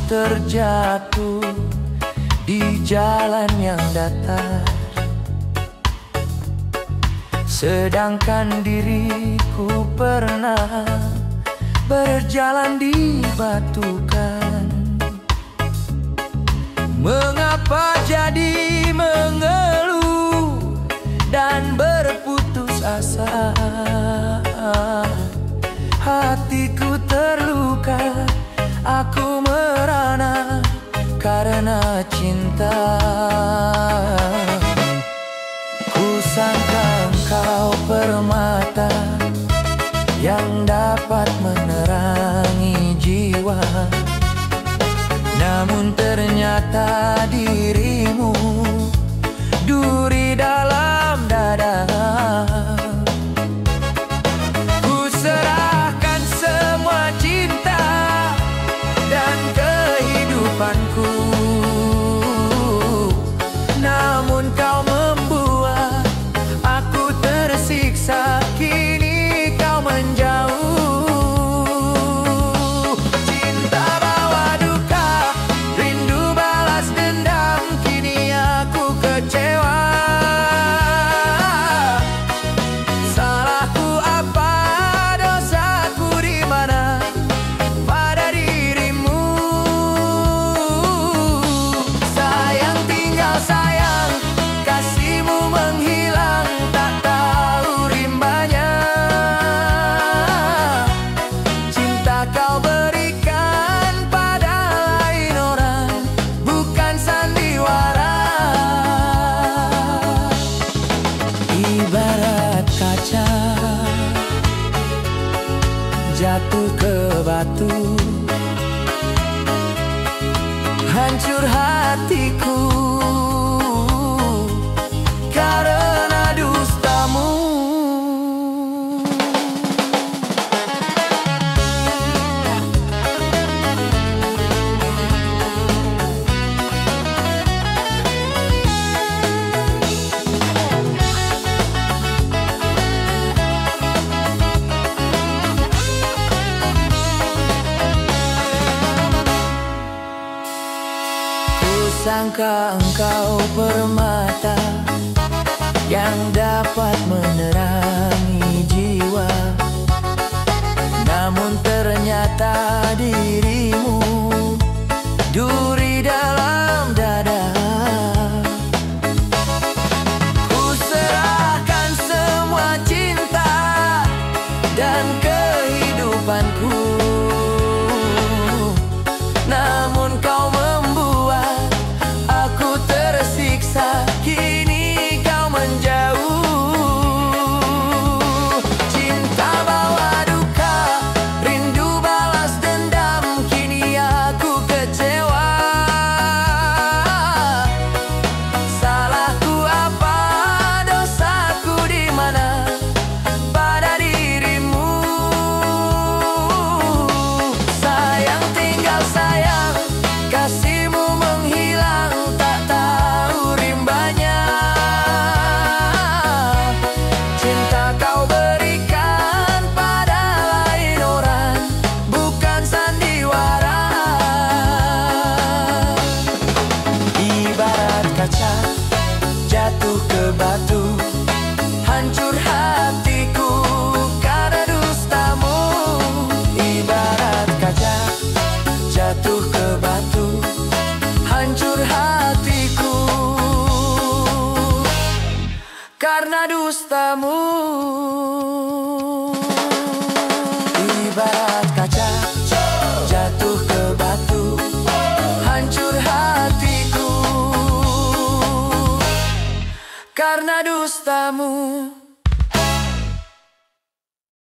terjatuh di jalan yang datar, sedangkan diriku pernah berjalan di batukan. Mengapa jadi mengeluh dan berputus asa? Hatiku terluka, aku merana karena cinta. Kusangka engkau permata yang dapat menerangi jiwa, namun ternyata dirimu duri dalam dada. Ku serahkan semua cinta dan kehidupanku, namun kau membuat aku tersiksa. Kini kau menjauh. Cinta bawa duka, rindu balas dendam. Kini aku kecewa. Salahku apa, dosaku di mana? Pada dirimu. Sayang tinggal sayang, kasihmu menghilang, tak tahu rimbanya. Cinta kau berikan pada lain orang, bukan sandiwara. Ibarat kaca jatuh ke batu, hancur hatiku karena dustamu. Sangka engkau permata yang dapat menerangi jiwa, namun ternyata dirimu duri dalam dada. Ku serahkan semua cinta dan kehidupanku, namun kau membuat aku tersiksa. Kini kau menjauh. Cinta bawa duka, rindu balas dendam. Kini aku kecewa. Salahku apa, dosaku di mana? Pada dirimu. Sayang tinggal sayang, kasihmu menghilang, tak tahu rimbanya. Cinta kau berikan pada lain orang, bukan sandiwara. Ibarat kaca jatuh ke batu, hancur hatiku karena dustamu. Ibarat kaca jatuh ke batu, hancur hatiku karena dustamu. Ibarat kaca jatuh ke batu, hancur hatiku karena dustamu.